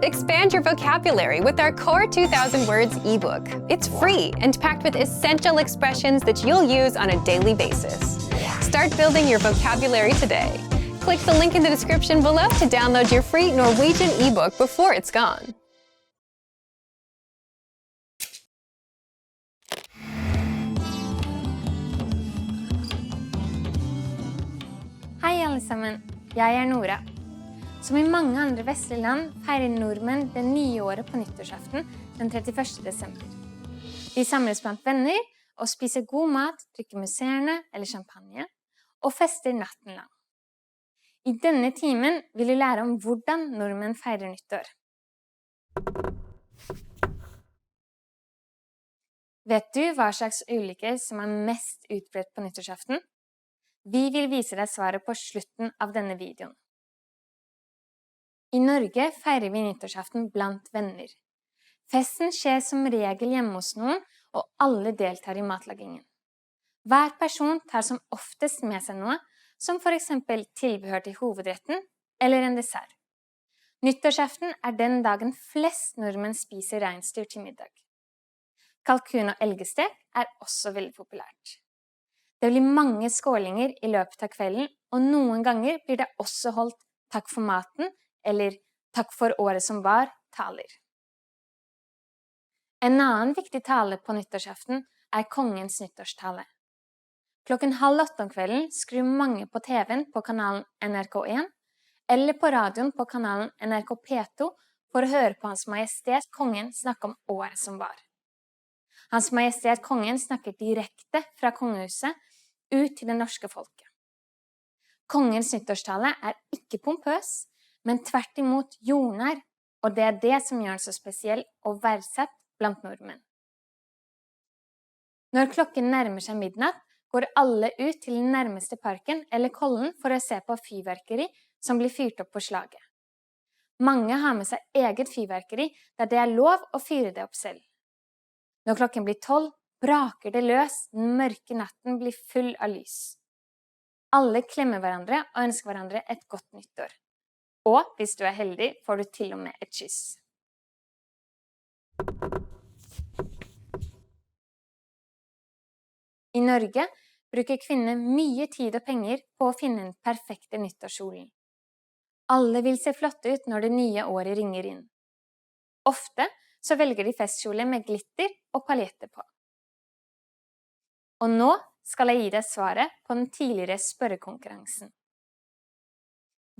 Expand your vocabulary with our Core 2000 Words ebook. It's free and packed with essential expressions that you'll use on a daily basis. Start building your vocabulary today. Click the link in the description below to download your free Norwegian ebook before it's gone. Hei alle sammen, jeg Nora. Som I mange andre vestlige land feirer nordmenn det nye året på nyttårsaften den 31. desember. De samles blant venner og spiser god mat, drikker musserende eller champagne og fester natten lang. I denne timen vil du lære om hvordan nordmenn feirer nyttår. Vet du hva slags ulykker som mest utbredt på nyttårsaften? Vi vil vise deg svaret på slutten av denne videoen. I Norge feirer vi nyttårsaften blant venner. Festen skjer som regel hjemme hos noen, og alle deltar I matlagingen. Hver person tar som oftest med seg noe, som for eksempel tilbehør til hovedretten eller en dessert. Nyttårsaften den dagen flest nordmenn spiser reinsdyr til middag. Kalkun og elgestek også veldig populært. Det blir mange skålinger I løpet av kvelden, og noen ganger blir det også holdt takk for maten, eller takk for året som var, taler. En annen viktig tale på nyttårsaften kongens nyttårstale. 7:30 om kvelden skrur mange på TV-en på kanalen NRK1, eller på radioen på kanalen NRK P2 for å høre på Hans Majestet Kongen snakke om året som var. Hans Majestet Kongen snakker direkte fra kongehuset ut til det norske folket. Kongens nyttårstale ikke pompøs, men tvert imot jordnær, og det det som gjør den så spesiell og verdsatt blant nordmenn. Når klokken nærmer seg midnatt, går alle ut til den nærmeste parken eller kollen for å se på fyrverkeri som blir fyrt opp på slaget. Mange har med seg eget fyrverkeri der det lov å fyre det opp selv. Når klokken blir 12, braker det løs, den mørke natten blir full av lys. Alle klemmer hverandre og ønsker hverandre et godt nyttår. Og hvis du heldig, får du til og med et kyss. I Norge bruker kvinner mye tid og penger på å finne den perfekte nyttårskjolen. Alle vil se flotte ut når det nye året ringer inn. Ofte så velger de festkjole med glitter og paljetter på. Og nå skal jeg gi deg svaret på den tidligere spørrekonkurransen.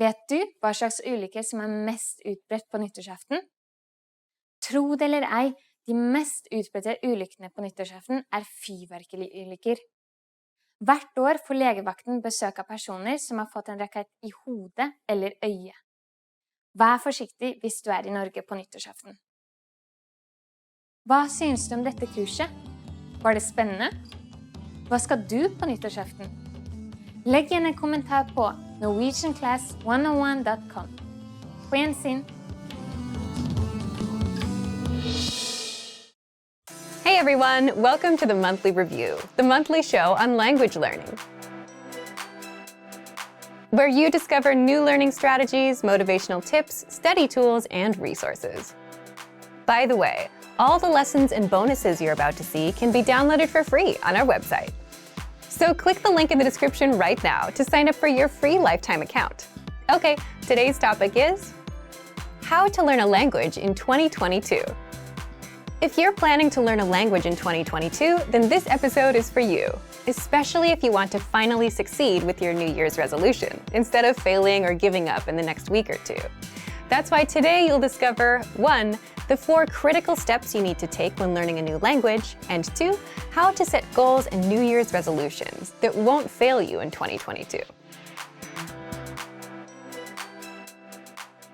Vet du hva slags ulykker som mest utbredt på nyttårsaften? Tro det eller ei, de mest utbredte ulykkene på nyttårsaften fyrverkeriulykker. Hvert år får legevakten besøk av personer som har fått en rakett I hodet eller øye. Vær forsiktig hvis du I Norge på nyttårsaften. Hva synes du om dette kurset? Var det spennende? Hva skal du på nyttårsaften? Legg igjen en kommentar på norwegianclass101.com. På gjensyn! Hey everyone, welcome to the Monthly Review, the monthly show on language learning, where you discover new learning strategies, motivational tips, study tools, and resources. By the way, all the lessons and bonuses you're about to see can be downloaded for free on our website. So click the link in the description right now to sign up for your free lifetime account. Okay, today's topic is how to learn a language in 2022. If you're planning to learn a language in 2022, then this episode is for you, especially if you want to finally succeed with your New Year's resolution, instead of failing or giving up in the next week or two. That's why today you'll discover 1. The 4 critical steps you need to take when learning a new language, and 2. How to set goals and New Year's resolutions that won't fail you in 2022.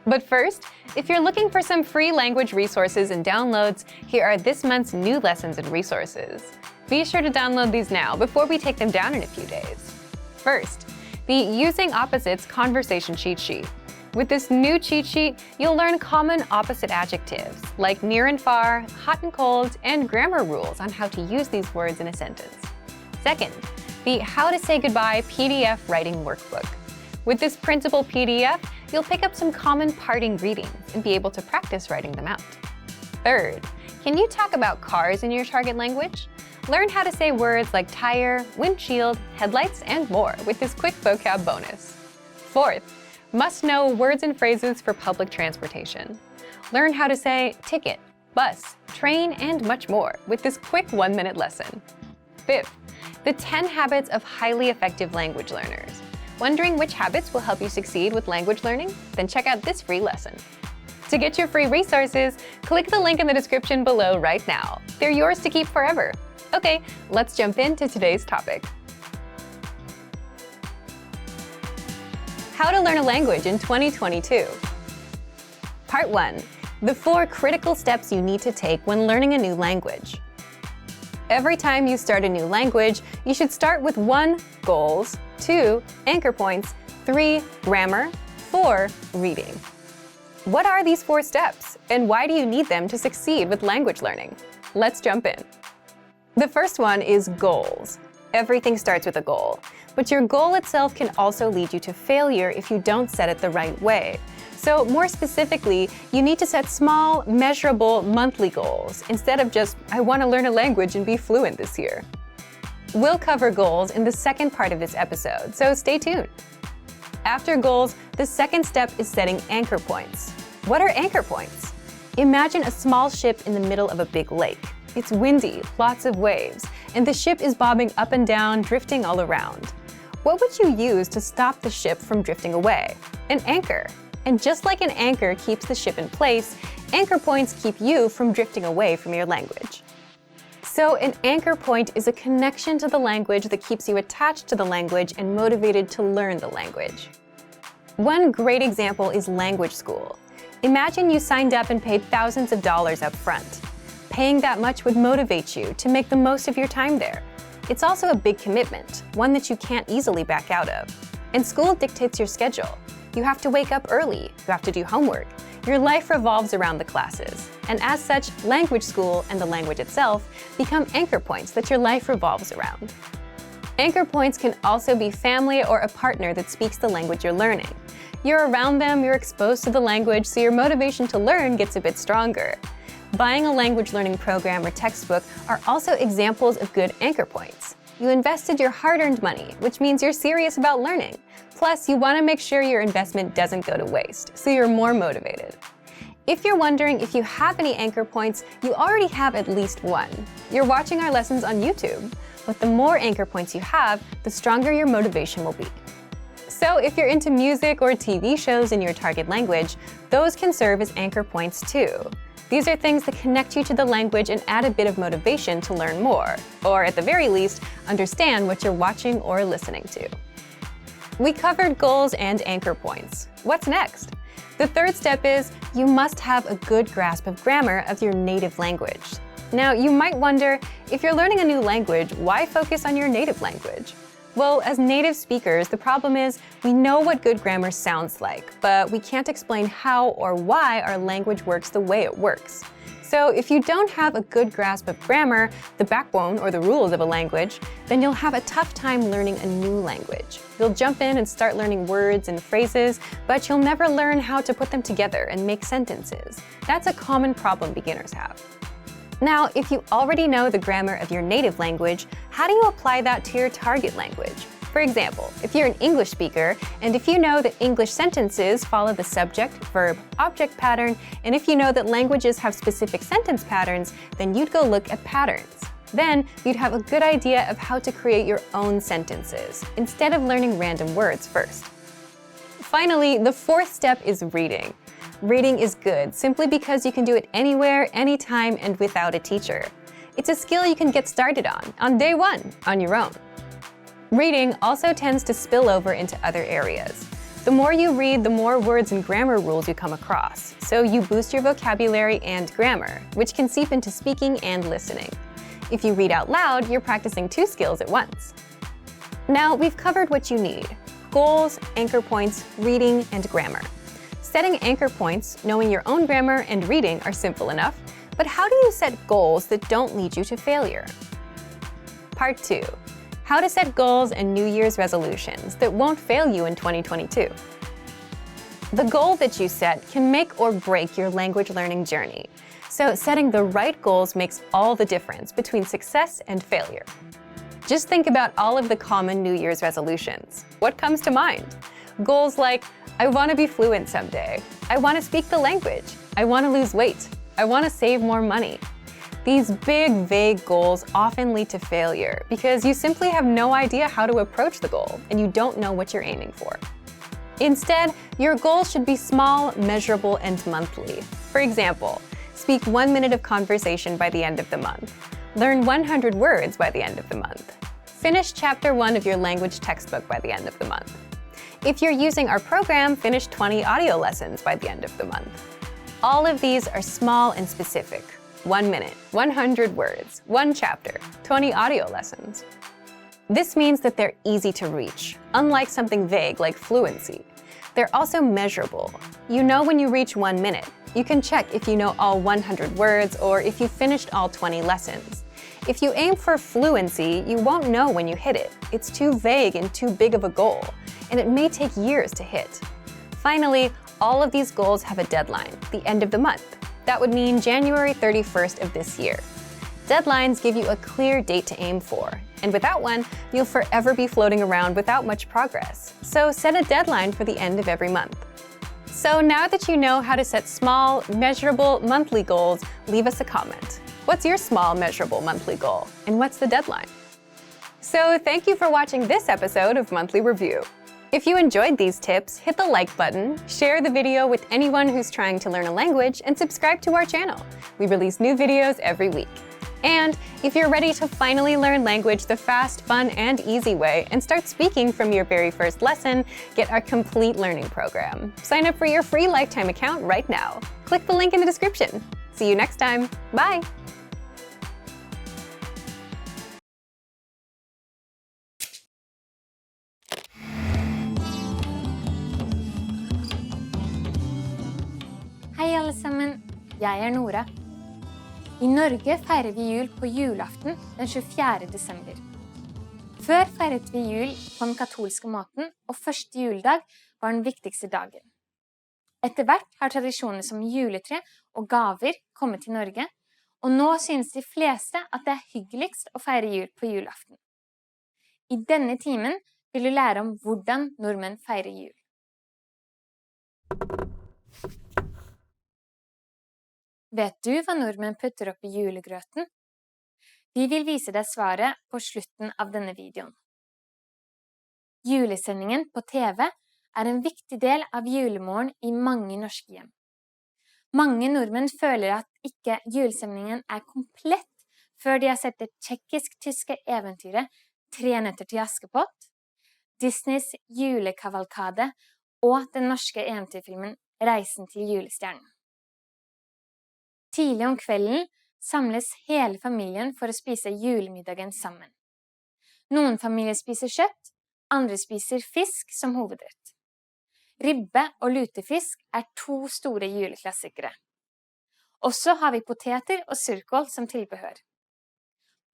But first, if you're looking for some free language resources and downloads, here are this month's new lessons and resources. Be sure to download these now before we take them down in a few days. First, the Using Opposites Conversation Cheat Sheet. With this new cheat sheet, you'll learn common opposite adjectives, like near and far, hot and cold, and grammar rules on how to use these words in a sentence. Second, the How to Say Goodbye PDF Writing Workbook. With this printable PDF, you'll pick up some common parting greetings and be able to practice writing them out. Third, can you talk about cars in your target language? Learn how to say words like tire, windshield, headlights, and more with this quick vocab bonus. Fourth, must know words and phrases for public transportation. Learn how to say ticket, bus, train, and much more with this quick 1-minute lesson. Fifth, the 10 habits of highly effective language learners. Wondering which habits will help you succeed with language learning? Then check out this free lesson. To get your free resources, click the link in the description below right now. They're yours to keep forever. Okay, let's jump into today's topic. How to learn a language in 2022. Part 1. The 4 critical steps you need to take when learning a new language. Every time you start a new language, you should start with 1. Goals, 2. Anchor points, 3. Grammar, 4. Reading. What are these 4 steps, and why do you need them to succeed with language learning? Let's jump in. The first one is goals. Everything starts with a goal, but your goal itself can also lead you to failure if you don't set it the right way. So more specifically, you need to set small, measurable monthly goals instead of just, I want to learn a language and be fluent this year. We'll cover goals in the second part of this episode, so stay tuned. After goals, the second step is setting anchor points. What are anchor points? Imagine a small ship in the middle of a big lake. It's windy, lots of waves, and the ship is bobbing up and down, drifting all around. What would you use to stop the ship from drifting away? An anchor. And just like an anchor keeps the ship in place, anchor points keep you from drifting away from your language. So an anchor point is a connection to the language that keeps you attached to the language and motivated to learn the language. One great example is language school. Imagine you signed up and paid thousands of dollars up front. Paying that much would motivate you to make the most of your time there. It's also a big commitment, one that you can't easily back out of. And school dictates your schedule. You have to wake up early, you have to do homework. Your life revolves around the classes. And as such, language school and the language itself become anchor points that your life revolves around. Anchor points can also be family or a partner that speaks the language you're learning. You're around them, you're exposed to the language, so your motivation to learn gets a bit stronger. Buying a language learning program or textbook are also examples of good anchor points. You invested your hard-earned money, which means you're serious about learning. Plus, you want to make sure your investment doesn't go to waste, so you're more motivated. If you're wondering if you have any anchor points, you already have at least one. You're watching our lessons on YouTube, but the more anchor points you have, the stronger your motivation will be. So if you're into music or TV shows in your target language, those can serve as anchor points too. These are things that connect you to the language and add a bit of motivation to learn more, or at the very least, understand what you're watching or listening to. We covered goals and anchor points. What's next? The third step is you must have a good grasp of grammar of your native language. Now, you might wonder, if you're learning a new language, why focus on your native language? Well, as native speakers, the problem is we know what good grammar sounds like, but we can't explain how or why our language works the way it works. So if you don't have a good grasp of grammar, the backbone or the rules of a language, then you'll have a tough time learning a new language. You'll jump in and start learning words and phrases, but you'll never learn how to put them together and make sentences. That's a common problem beginners have. Now, if you already know the grammar of your native language, how do you apply that to your target language? For example, if you're an English speaker, and if you know that English sentences follow the subject, verb, object pattern, and if you know that languages have specific sentence patterns, then you'd go look at patterns. Then, you'd have a good idea of how to create your own sentences, instead of learning random words first. Finally, the fourth step is reading. Reading is good simply because you can do it anywhere, anytime, and without a teacher. It's a skill you can get started on day one, on your own. Reading also tends to spill over into other areas. The more you read, the more words and grammar rules you come across, so you boost your vocabulary and grammar, which can seep into speaking and listening. If you read out loud, you're practicing 2 skills at once. Now, we've covered what you need: goals, anchor points, reading, and grammar. Setting anchor points, knowing your own grammar, and reading are simple enough, but how do you set goals that don't lead you to failure? Part 2. How to set goals and New Year's resolutions that won't fail you in 2022. The goal that you set can make or break your language learning journey. So setting the right goals makes all the difference between success and failure. Just think about all of the common New Year's resolutions. What comes to mind? Goals like, I want to be fluent someday. I want to speak the language. I want to lose weight. I want to save more money. These big, vague goals often lead to failure because you simply have no idea how to approach the goal and you don't know what you're aiming for. Instead, your goals should be small, measurable, and monthly. For example, speak 1 minute of conversation by the end of the month. Learn 100 words by the end of the month. Finish Chapter 1 of your language textbook by the end of the month. If you're using our program, finish 20 audio lessons by the end of the month. All of these are small and specific. 1 minute, 100 words, 1 chapter, 20 audio lessons. This means that they're easy to reach, unlike something vague like fluency. They're also measurable. You know when you reach 1 minute. You can check if you know all 100 words or if you finished all 20 lessons. If you aim for fluency, you won't know when you hit it. It's too vague and too big of a goal, and it may take years to hit. Finally, all of these goals have a deadline, the end of the month. That would mean January 31st of this year. Deadlines give you a clear date to aim for, and without one, you'll forever be floating around without much progress. So set a deadline for the end of every month. So now that you know how to set small, measurable monthly goals, leave us a comment. What's your small, measurable monthly goal, and what's the deadline? So thank you for watching this episode of Monthly Review. If you enjoyed these tips, hit the like button, share the video with anyone who's trying to learn a language, and subscribe to our channel. We release new videos every week. And if you're ready to finally learn language the fast, fun, and easy way and start speaking from your very first lesson, get our complete learning program. Sign up for your free lifetime account right now. Click the link in the description. See you next time. Bye! Hei alle sammen, jeg Nora. I Norge feirer vi jul på julaften den 24. desember. Før feiret vi jul på den katolske måten, og første juledag var den viktigste dagen. Etter hvert har tradisjoner som juletre og gaver kommet til Norge, og nå synes de fleste at det hyggeligst å feire jul på julaften. I denne timen vil du lære om hvordan nordmenn feirer jul. Vet du hva nordmenn putter opp i julegrøten? Vi vil vise deg svaret på slutten av denne videoen. Julesendingen på TV er en viktig del av julemorgen i mange norske hjem. Mange nordmenn føler at ikke julesendingen er komplett før de har sett det tsjekkisk-tyske eventyret 3 nøtter til Askepott, Disneys julekavalkade og den norske eventyrfilmen Reisen til julestjernen. Tidlig om kvelden samles hele familien for å spise julemiddagen sammen. Noen familier spiser kjøtt, andre spiser fisk som hovedrett. Ribbe og lutefisk er 2 store juleklassikere. Også har vi poteter og surkål som tilbehør.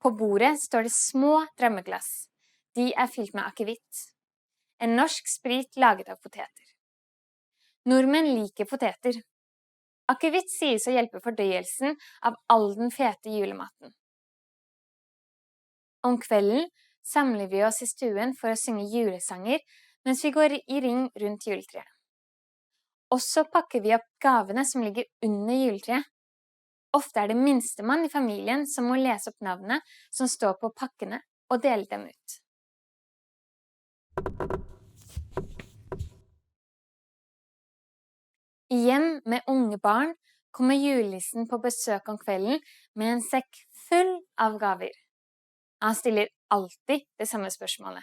På bordet står det små drømmeglass. De er fylt med akevitt. En norsk sprit laget av poteter. Nordmenn liker poteter. Akevitt sies å hjelpe fordøyelsen av all den fete julematen. Om kvelden samler vi oss i stuen for å synge julesanger mens vi går i ring rundt juletreet. Også pakker vi opp gavene som ligger under juletreet. Ofte er det minstemann i familien som må lese opp navnene som står på pakkene og dele dem ut. I hjem med unge barn kommer julenissen på besøk om kvelden med en sekk full av gaver. Han stiller alltid det samme spørsmålet.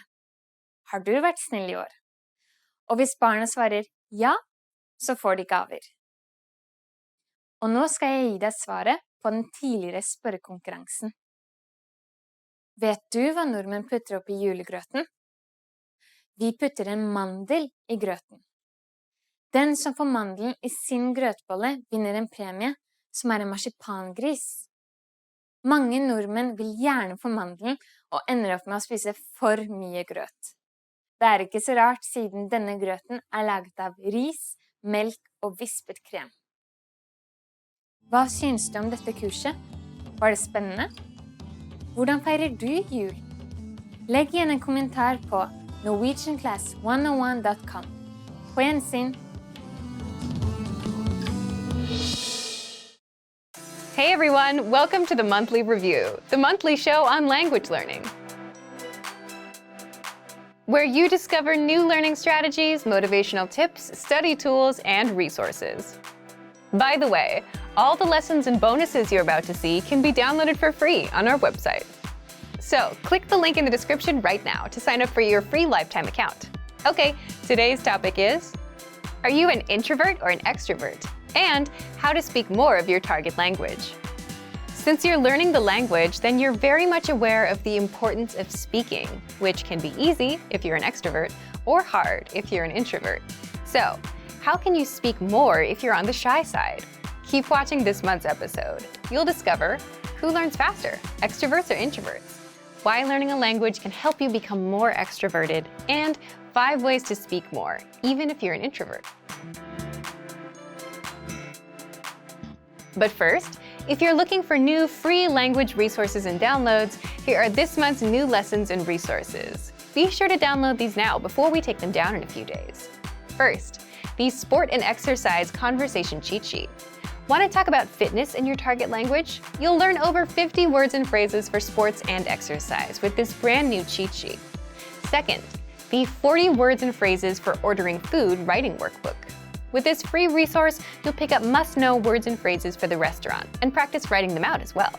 Har du vært snill i år? Og hvis barnet svarer ja, så får de gaver. Og nå skal jeg gi deg svaret på den tidligere spørrekonkurransen. Vet du hva nordmenn putter opp i julegrøten? Vi putter en mandel i grøten. Den som får mandelen i sin grøtbolle vinner en premie, som er en marsipangris. Mange nordmenn vil gjerne få mandelen og ender opp med å spise for mye grøt. Det er ikke så rart siden denne grøten er laget av ris, melk og vispet krem. Hva synes du om dette kurset? Var det spennende? Hvordan feirer du jul? Legg igjen en kommentar på norwegianclass101.com. På gjensyn! Hey everyone, welcome to the Monthly Review, the monthly show on language learning, where you discover new learning strategies, motivational tips, study tools, and resources. By the way, all the lessons and bonuses you're about to see can be downloaded for free on our website. So, click the link in the description right now to sign up for your free lifetime account. Okay, today's topic is, are you an introvert or an extrovert? And how to speak more of your target language. Since you're learning the language, then you're very much aware of the importance of speaking, which can be easy if you're an extrovert or hard if you're an introvert. So, how can you speak more if you're on the shy side? Keep watching this month's episode. You'll discover who learns faster, extroverts or introverts, why learning a language can help you become more extroverted, and 5 ways to speak more, even if you're an introvert. But first, if you're looking for new free language resources and downloads, here are this month's new lessons and resources. Be sure to download these now before we take them down in a few days. First, the Sport and Exercise Conversation Cheat Sheet. Want to talk about fitness in your target language? You'll learn over 50 words and phrases for sports and exercise with this brand new cheat sheet. Second, the 40 words and phrases for ordering food writing workbook. With this free resource, you'll pick up must-know words and phrases for the restaurant and practice writing them out as well.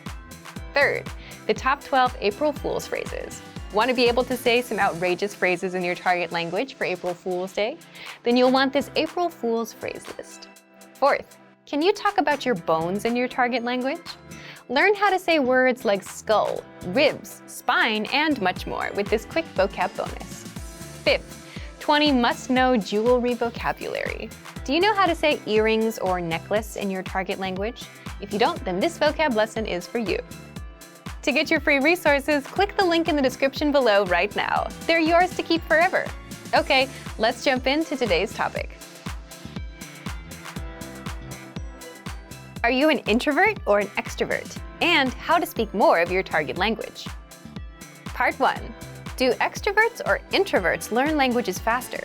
Third, the top 12 April Fool's phrases. Want to be able to say some outrageous phrases in your target language for April Fool's Day? Then you'll want this April Fool's phrase list. Fourth, can you talk about your bones in your target language? Learn how to say words like skull, ribs, spine, and much more with this quick vocab bonus. Fifth, 20 must-know jewelry vocabulary. Do you know how to say earrings or necklace in your target language? If you don't, then this vocab lesson is for you. To get your free resources, click the link in the description below right now. They're yours to keep forever. Okay, let's jump into today's topic. Are you an introvert or an extrovert? And how to speak more of your target language. Part 1. Do extroverts or introverts learn languages faster?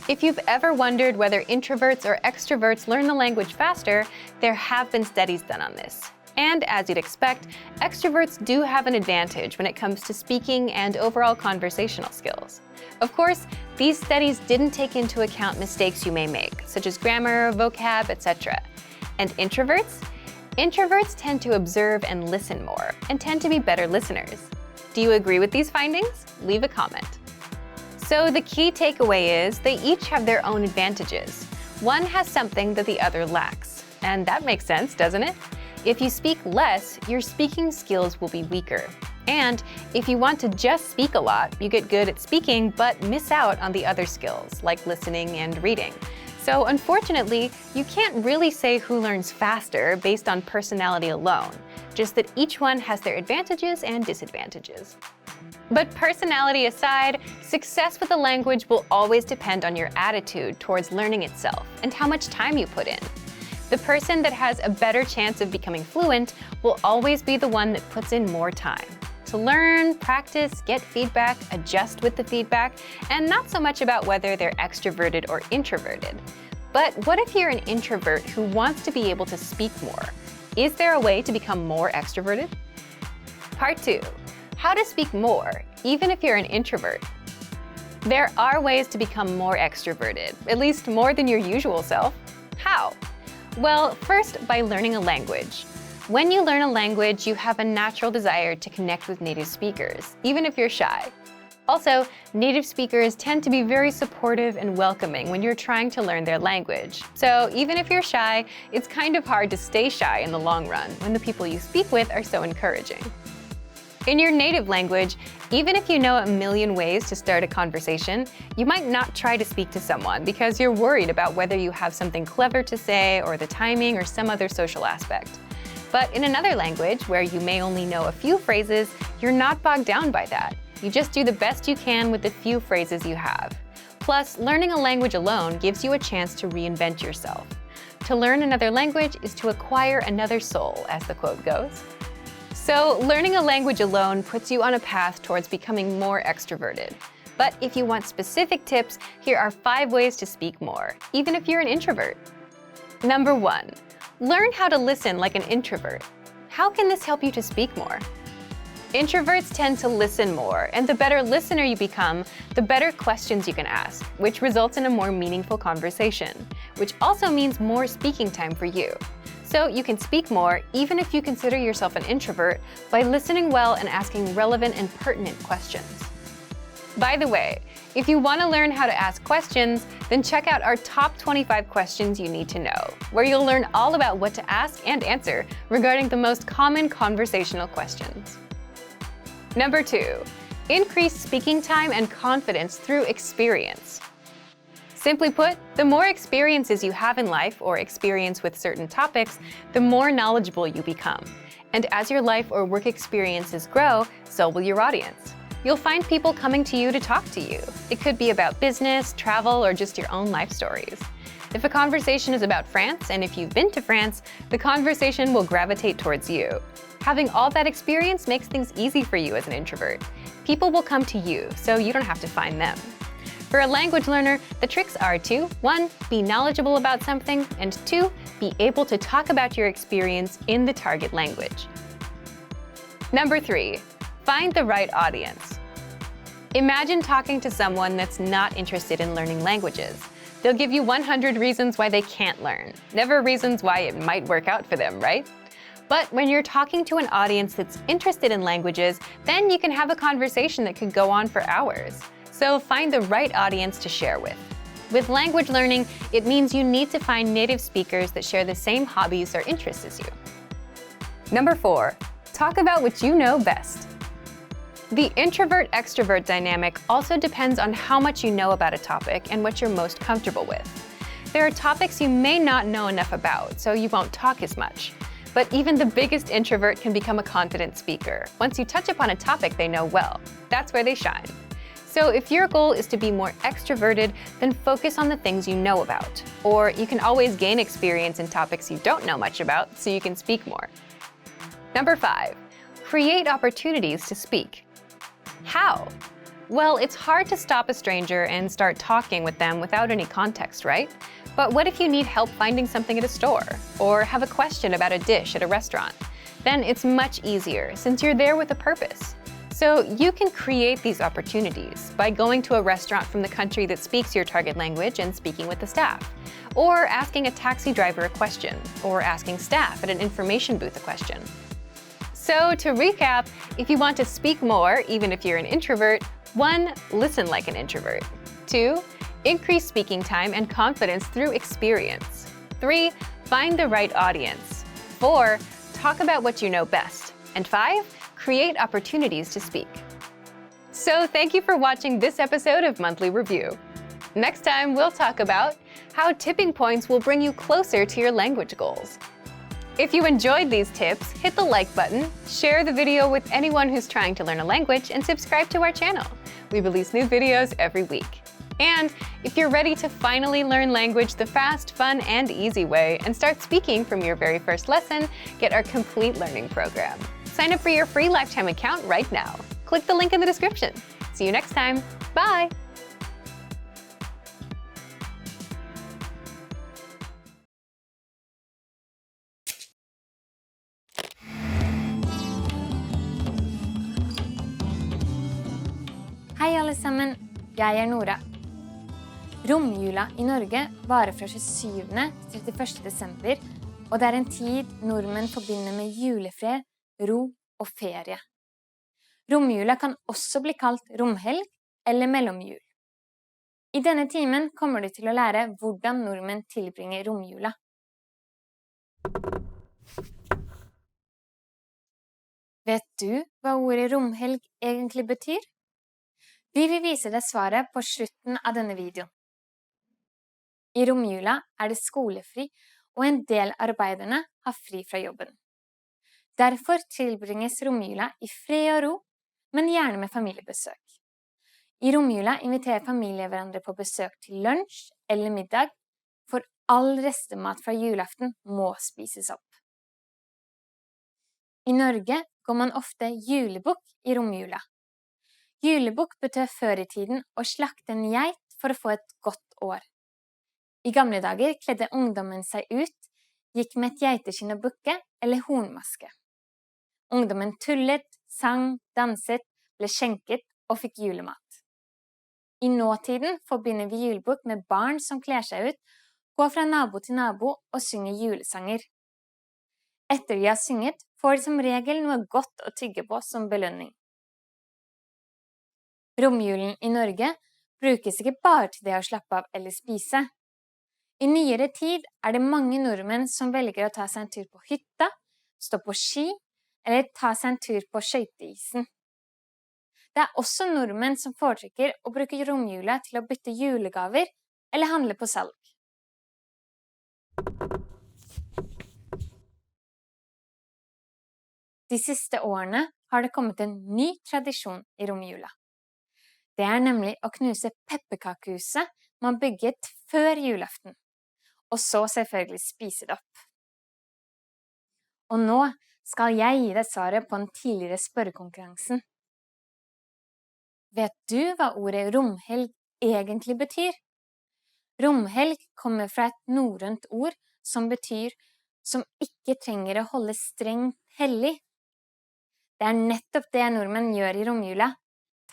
If you've ever wondered whether introverts or extroverts learn the language faster, there have been studies done on this. And as you'd expect, extroverts do have an advantage when it comes to speaking and overall conversational skills. Of course, these studies didn't take into account mistakes you may make, such as grammar, vocab, etc. And introverts? Introverts tend to observe and listen more, and tend to be better listeners. Do you agree with these findings? Leave a comment. So the key takeaway is they each have their own advantages. One has something that the other lacks. And that makes sense, doesn't it? If you speak less, your speaking skills will be weaker. And if you want to just speak a lot, you get good at speaking but miss out on the other skills, like listening and reading. So unfortunately, you can't really say who learns faster based on personality alone, just that each one has their advantages and disadvantages. But personality aside, success with a language will always depend on your attitude towards learning itself and how much time you put in. The person that has a better chance of becoming fluent will always be the one that puts in more time to learn, practice, get feedback, adjust with the feedback, and not so much about whether they're extroverted or introverted. But what if you're an introvert who wants to be able to speak more? Is there a way to become more extroverted? Part 2. How to speak more, even if you're an introvert. There are ways to become more extroverted, at least more than your usual self. How? Well, first, by learning a language. When you learn a language, you have a natural desire to connect with native speakers, even if you're shy. Also, native speakers tend to be very supportive and welcoming when you're trying to learn their language. So even if you're shy, it's kind of hard to stay shy in the long run when the people you speak with are so encouraging. In your native language, even if you know a million ways to start a conversation, you might not try to speak to someone because you're worried about whether you have something clever to say or the timing or some other social aspect. But in another language, where you may only know a few phrases, you're not bogged down by that. You just do the best you can with the few phrases you have. Plus, learning a language alone gives you a chance to reinvent yourself. To learn another language is to acquire another soul, as the quote goes. So, learning a language alone puts you on a path towards becoming more extroverted. But if you want specific tips, here are 5 ways to speak more, even if you're an introvert. Number 1. Learn how to listen like an introvert. How can this help you to speak more? Introverts tend to listen more, and the better listener you become, the better questions you can ask, which results in a more meaningful conversation, which also means more speaking time for you. So you can speak more even if you consider yourself an introvert by listening well and asking relevant and pertinent questions. By the way, if you want to learn how to ask questions, then check out our top 25 questions you need to know, where you'll learn all about what to ask and answer regarding the most common conversational questions. Number 2, increase speaking time and confidence through experience. Simply put, the more experiences you have in life or experience with certain topics, the more knowledgeable you become. And as your life or work experiences grow, so will your audience. You'll find people coming to you to talk to you. It could be about business, travel, or just your own life stories. If a conversation is about France, and if you've been to France, the conversation will gravitate towards you. Having all that experience makes things easy for you as an introvert. People will come to you, so you don't have to find them. For a language learner, the tricks are to 1. Be knowledgeable about something, and 2. Be able to talk about your experience in the target language. Number 3. Find the right audience. Imagine talking to someone that's not interested in learning languages. They'll give you 100 reasons why they can't learn, never reasons why it might work out for them, right? But when you're talking to an audience that's interested in languages, then you can have a conversation that could go on for hours. So find the right audience to share with. With language learning, it means you need to find native speakers that share the same hobbies or interests as you. Number 4, talk about what you know best. The introvert-extrovert dynamic also depends on how much you know about a topic and what you're most comfortable with. There are topics you may not know enough about, so you won't talk as much. But even the biggest introvert can become a confident speaker once you touch upon a topic they know well. That's where they shine. So if your goal is to be more extroverted, then focus on the things you know about. Or you can always gain experience in topics you don't know much about so you can speak more. Number 5, create opportunities to speak. How? Well, it's hard to stop a stranger and start talking with them without any context, right? But what if you need help finding something at a store, or have a question about a dish at a restaurant? Then it's much easier since you're there with a purpose. So you can create these opportunities by going to a restaurant from the country that speaks your target language and speaking with the staff, or asking a taxi driver a question, or asking staff at an information booth a question. So to recap, if you want to speak more, even if you're an introvert, 1. Listen like an introvert. 2. Increase speaking time and confidence through experience. 3. Find the right audience. 4. Talk about what you know best. And 5. Create opportunities to speak. So thank you for watching this episode of Monthly Review. Next time, we'll talk about how tipping points will bring you closer to your language goals. If you enjoyed these tips, hit the like button, share the video with anyone who's trying to learn a language, and subscribe to our channel. We release new videos every week. And if you're ready to finally learn language the fast, fun, and easy way and start speaking from your very first lesson, get our complete learning program. Sign up for your free lifetime account right now. Click the link in the description. See you next time. Bye! Hei alle sammen, jeg Nora. Romjula I Norge varer fra 27. til 31. desember, og det en tid nordmenn forbinder med julefred, ro og ferie. Romjula kan også bli kalt romhelg eller mellomjul. I denne timen kommer du til å lære hvordan nordmenn tilbringer romjula. Vet du hva ordet romhelg egentlig betyr? Vi vil vise deg svaret på slutten av denne videoen. I romjula det skolefri, og en del arbeiderne har fri fra jobben. Derfor tilbringes romjula I fred og ro, men gjerne med familiebesøk. I romjula inviterer familier hverandre på besøk til lunsj eller middag, for all restemat fra julaften må spises opp. I Norge går man ofte julebukk I romjula. Julebukk betød før I tiden å slakte en geit for å få et godt år. I gamle dager kledde ungdommen seg ut, gikk med et geiteskinn og bukke eller hornmaske. Ungdommen tullet, sang, danset, ble skjenket og fikk julemat. I nåtiden forbinder vi julebukk med barn som kler seg ut, går fra nabo til nabo og synger julesanger. Etter de har synget, får de som regel noe godt å tygge på som belønning. Romjulen I Norge brukes ikke bare til det å slappe av eller spise. I nyere tid det mange nordmenn som velger å ta seg en tur på hytta, stå på ski eller ta seg en tur på skøyteisen. Det også nordmenn som foretrekker å bruke romjula til å bytte julegaver eller handle på salg. De siste årene har det kommet en ny tradisjon I romjula. Det nemlig å knuse pepperkakehuset man bygget før julaften, og så selvfølgelig spise det opp. Og nå skal jeg gi deg svaret på den tidligere spørrekonkurransen. Vet du hva ordet romhelg egentlig betyr? Romhelg kommer fra et norrønt ord som betyr som ikke trenger å holde strengt hellig. Det nettopp det nordmenn gjør I romjula.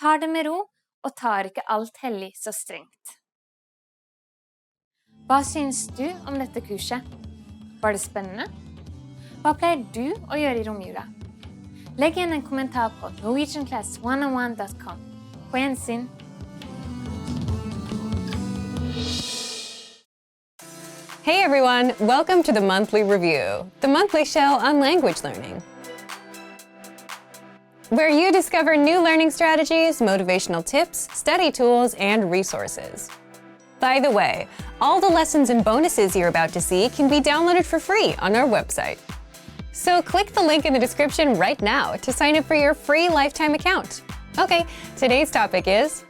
Tar det med ro, og tar ikke alt hellig så strengt. Hva synes du om dette kurset? Var det spennende? Hva pleier du å gjøre I romjula? Legg igjen en kommentar på norwegianclass101.com. På gjensyn! Hey everyone, welcome to the Monthly Review, the monthly show on language learning, where you discover new learning strategies, motivational tips, study tools, and resources. By the way, all the lessons and bonuses you're about to see can be downloaded for free on our website. So click the link in the description right now to sign up for your free lifetime account. Okay, today's topic is,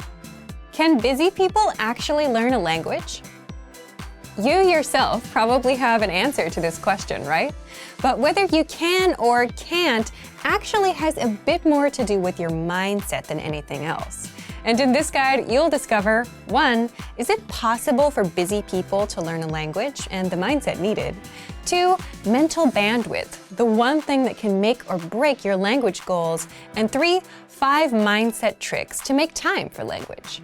can busy people actually learn a language? You yourself probably have an answer to this question, right? But whether you can or can't actually has a bit more to do with your mindset than anything else. And in this guide, you'll discover, 1, is it possible for busy people to learn a language and the mindset needed? 2, mental bandwidth, the one thing that can make or break your language goals. And 3, 5 mindset tricks to make time for language.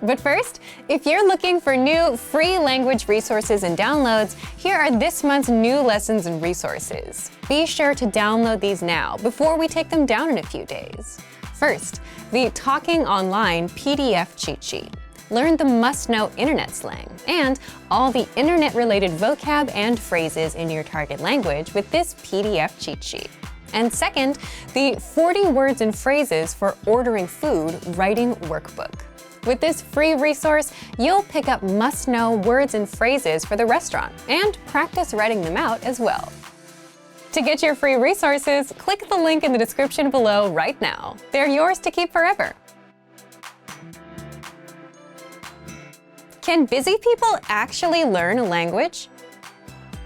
But first, if you're looking for new free language resources and downloads, here are this month's new lessons and resources. Be sure to download these now before we take them down in a few days. First, the Talking Online PDF cheat sheet. Learn the must-know internet slang and all the internet-related vocab and phrases in your target language with this PDF cheat sheet. And second, the 40 words and phrases for ordering food writing workbook. With this free resource, you'll pick up must-know words and phrases for the restaurant and practice writing them out as well. To get your free resources, click the link in the description below right now. They're yours to keep forever. Can busy people actually learn a language?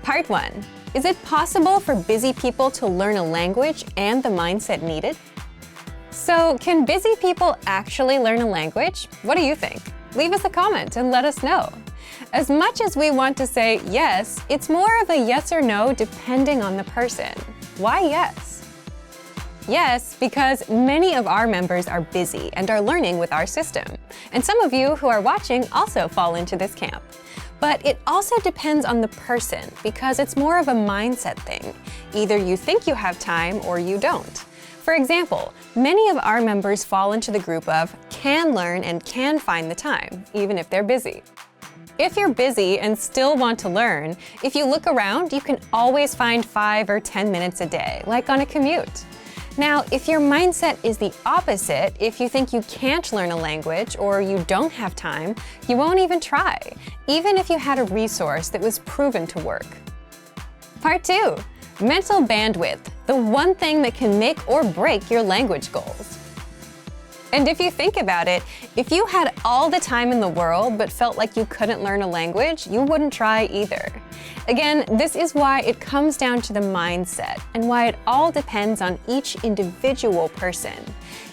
Part 1. Is it possible for busy people to learn a language and the mindset needed? So, can busy people actually learn a language? What do you think? Leave us a comment and let us know. As much as we want to say yes, it's more of a yes or no depending on the person. Why yes? Yes, because many of our members are busy and are learning with our system. And some of you who are watching also fall into this camp. But it also depends on the person because it's more of a mindset thing. Either you think you have time or you don't. For example, many of our members fall into the group of can learn and can find the time, even if they're busy. If you're busy and still want to learn, if you look around, you can always find 5 or 10 minutes a day, like on a commute. Now, if your mindset is the opposite, if you think you can't learn a language or you don't have time, you won't even try, even if you had a resource that was proven to work. Part 2. Mental bandwidth, the one thing that can make or break your language goals. And if you think about it, if you had all the time in the world but felt like you couldn't learn a language, you wouldn't try either. Again, this is why it comes down to the mindset and why it all depends on each individual person.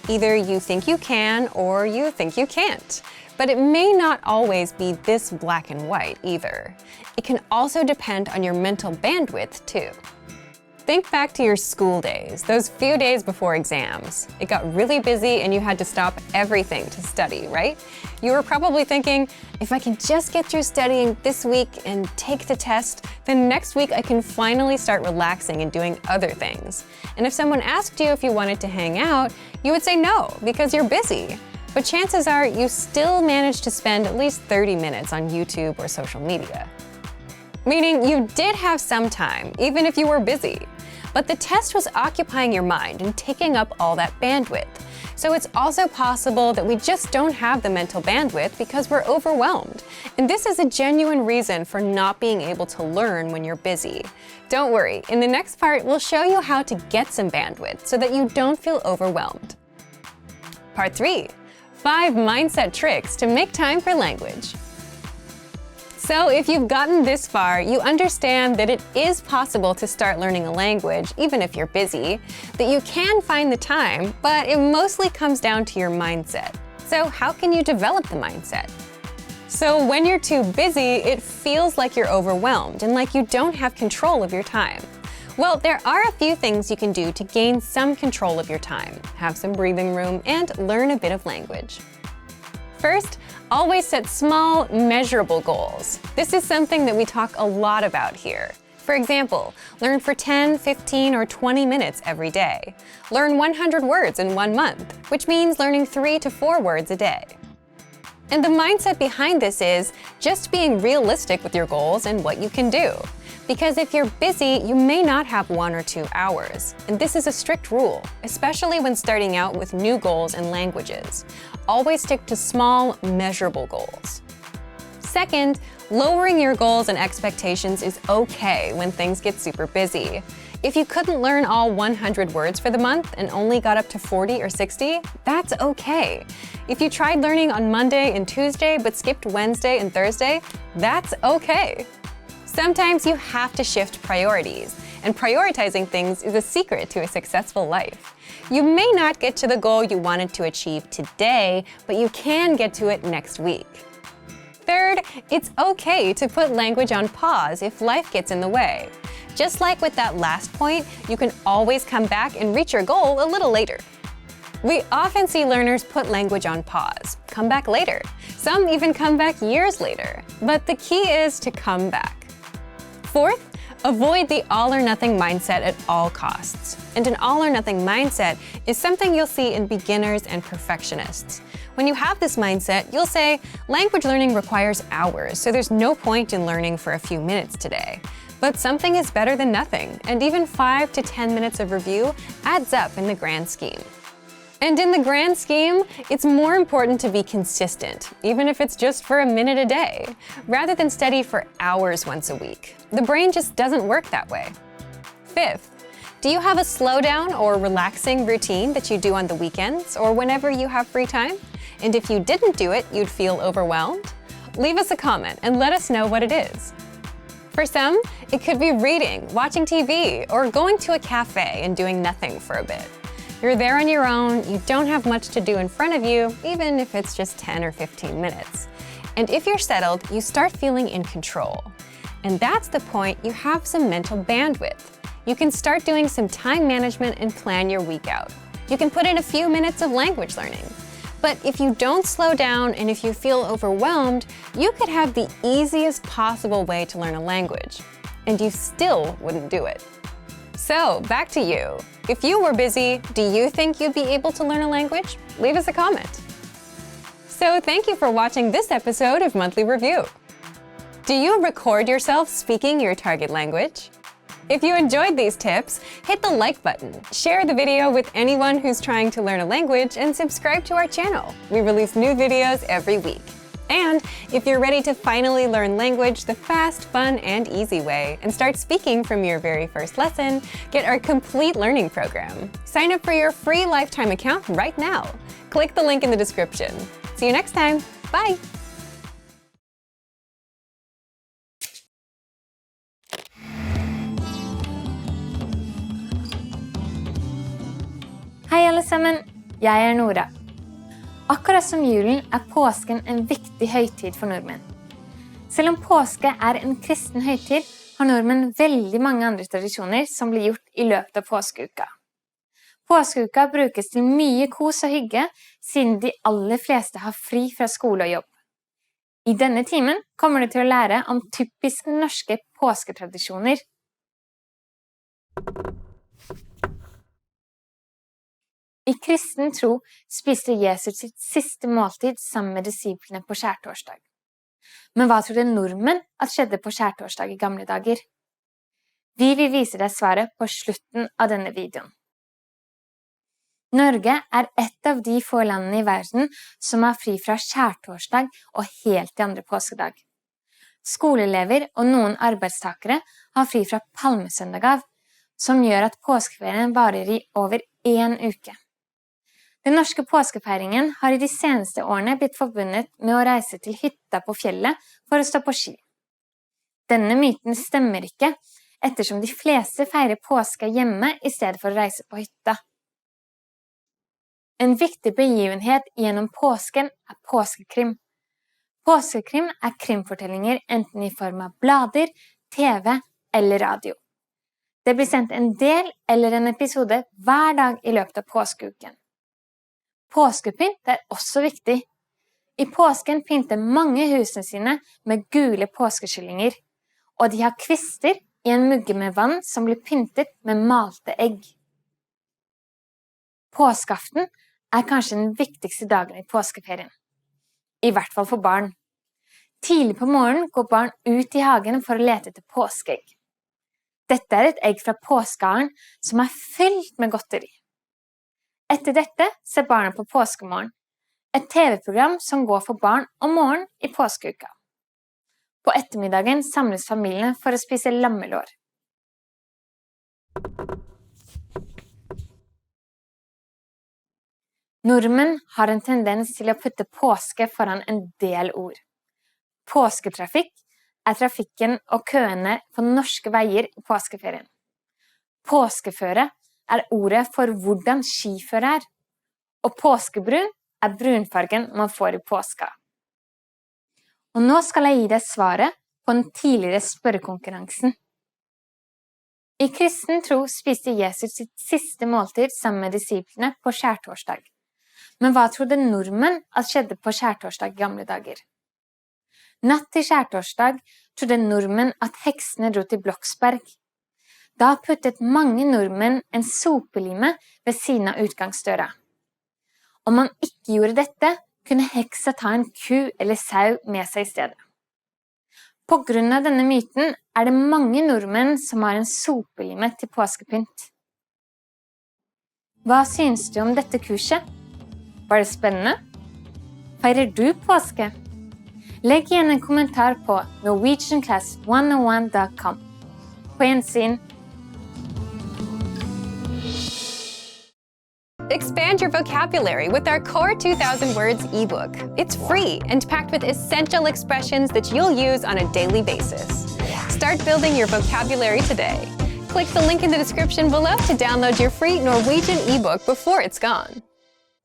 Either you think you can or you think you can't. But it may not always be this black and white either. It can also depend on your mental bandwidth too. Think back to your school days, those few days before exams. It got really busy and you had to stop everything to study, right? You were probably thinking, if I can just get through studying this week and take the test, then next week I can finally start relaxing and doing other things. And if someone asked you if you wanted to hang out, you would say no, because you're busy. But chances are you still managed to spend at least 30 minutes on YouTube or social media. Meaning you did have some time, even if you were busy. But the test was occupying your mind and taking up all that bandwidth. So it's also possible that we just don't have the mental bandwidth because we're overwhelmed. And this is a genuine reason for not being able to learn when you're busy. Don't worry, in the next part, we'll show you how to get some bandwidth so that you don't feel overwhelmed. Part 3. 5 mindset tricks to make time for language. So if you've gotten this far, you understand that it is possible to start learning a language, even if you're busy, that you can find the time, but it mostly comes down to your mindset. So how can you develop the mindset? So when you're too busy, it feels like you're overwhelmed and like you don't have control of your time. Well, there are a few things you can do to gain some control of your time, have some breathing room, and learn a bit of language. First, always set small, measurable goals. This is something that we talk a lot about here. For example, learn for 10, 15, or 20 minutes every day. Learn 100 words in 1 month, which means learning 3 to 4 words a day. And the mindset behind this is just being realistic with your goals and what you can do. Because if you're busy, you may not have 1 or 2 hours. And this is a strict rule, especially when starting out with new goals and languages. Always stick to small, measurable goals. Second, lowering your goals and expectations is okay when things get super busy. If you couldn't learn all 100 words for the month and only got up to 40 or 60, that's okay. If you tried learning on Monday and Tuesday but skipped Wednesday and Thursday, that's okay. Sometimes you have to shift priorities, and prioritizing things is a secret to a successful life. You may not get to the goal you wanted to achieve today, but you can get to it next week. Third, it's okay to put language on pause if life gets in the way. Just like with that last point, you can always come back and reach your goal a little later. We often see learners put language on pause, come back later. Some even come back years later. But the key is to come back. Fourth, avoid the all-or-nothing mindset at all costs. And an all-or-nothing mindset is something you'll see in beginners and perfectionists. When you have this mindset, you'll say, language learning requires hours, so there's no point in learning for a few minutes today. But something is better than nothing, and even 5 to 10 minutes of review adds up in the grand scheme. And in the grand scheme, it's more important to be consistent, even if it's just for a minute a day, rather than study for hours once a week. The brain just doesn't work that way. Fifth, do you have a slowdown or relaxing routine that you do on the weekends or whenever you have free time? And if you didn't do it, you'd feel overwhelmed? Leave us a comment and let us know what it is. For some, it could be reading, watching TV, or going to a cafe and doing nothing for a bit. You're there on your own, you don't have much to do in front of you, even if it's just 10 or 15 minutes. And if you're settled, you start feeling in control. And that's the point you have some mental bandwidth. You can start doing some time management and plan your week out. You can put in a few minutes of language learning. But if you don't slow down and if you feel overwhelmed, you could have the easiest possible way to learn a language. And you still wouldn't do it. So, back to you. If you were busy, do you think you'd be able to learn a language? Leave us a comment. So, thank you for watching this episode of Monthly Review. Do you record yourself speaking your target language? If you enjoyed these tips, hit the like button, share the video with anyone who's trying to learn a language, and subscribe to our channel. We release new videos every week. And if you're ready to finally learn language the fast, fun, and easy way and start speaking from your very first lesson, get our complete learning program. Sign up for your free lifetime account right now. Click the link in the description. See you next time. Bye! Hei alle sammen, jeg Nora. Akkurat som julen påsken en viktig høytid for nordmenn. Selv om påske en kristen høytid, har nordmenn veldig mange andre tradisjoner som blir gjort I løpet av påskeuka. Påskeuka brukes til mye kos og hygge, siden de aller fleste har fri fra skole og jobb. I denne timen kommer du til å lære om typiske norske påsketradisjoner. I kristen tro spiste Jesus sitt siste måltid sammen med disiplene på skjærtorsdag. Men hva trodde nordmenn at skjedde på skjærtorsdag I gamle dager? Vi vil vise deg svaret på slutten av denne videoen. Norge et av de få landene I verden som har fri fra skjærtorsdag og helt til andre påskedag. Skoleelever og noen arbeidstakere har fri fra palmesøndag av, som gjør at påskeferien varer I over 1 uke. Den norske påskefeiringen har I de seneste årene blitt forbundet med å reise til hytta på fjellet for å stå på ski. Denne myten stemmer ikke, ettersom de fleste feirer påske hjemme I stedet for å reise på hytta. En viktig begivenhet gjennom påsken påskekrim. Påskekrim krimfortellinger enten I form av blader, TV eller radio. Det blir sendt en del eller en episode hver dag I løpet av påskeuken. Påskepynt også viktig. I påsken pynter mange husene sine med gule påskekyllinger, og de har kvister I en mugge med vann som blir pyntet med malte egg. Påskeaften kanskje den viktigste dagen I påskeferien. I hvert fall for barn. Tidlig på morgenen går barn ut I hagen for å lete etter påskeegg. Dette et egg fra påskeharen som fylt med godteri. Etter dette ser barna på påskemorgen, et TV-program som går for barn om morgenen I påskeuka. På ettermiddagen samles familiene for å spise lammelår. Nordmenn har en tendens til å putte påske foran en del ord. Påsketrafikk trafikken og køene på norske veier I påskeferien. Påskeføre ordet for hvordan skiføre og påskebrun brunfargen man får I påska. Og nå skal jeg gi deg svaret på den tidligere spørrekonkurransen. I kristen tro spiste Jesus sitt siste måltid sammen med disiplene på skjærtorsdag. Men hva trodde nordmenn at skjedde på skjærtorsdag I gamle dager? Natt til skjærtorsdag trodde nordmenn at heksene dro til Bloksberg. Da puttet mange nordmenn en sopelime ved siden av utgangsdøra. Om man ikke gjorde dette, kunne heksa ta en ku eller sau med seg I stedet. På grunn av denne myten det mange nordmenn som har en sopelime til påskepynt. Hva synes du om dette kurset? Var det spennende? Feirer du påske? Legg igjen en kommentar på norwegianclass101.com. På gjensyn! Expand your vocabulary with our Core 2000 Words ebook. It's free and packed with essential expressions that you'll use on a daily basis. Start building your vocabulary today. Click the link in the description below to download your free Norwegian ebook before it's gone.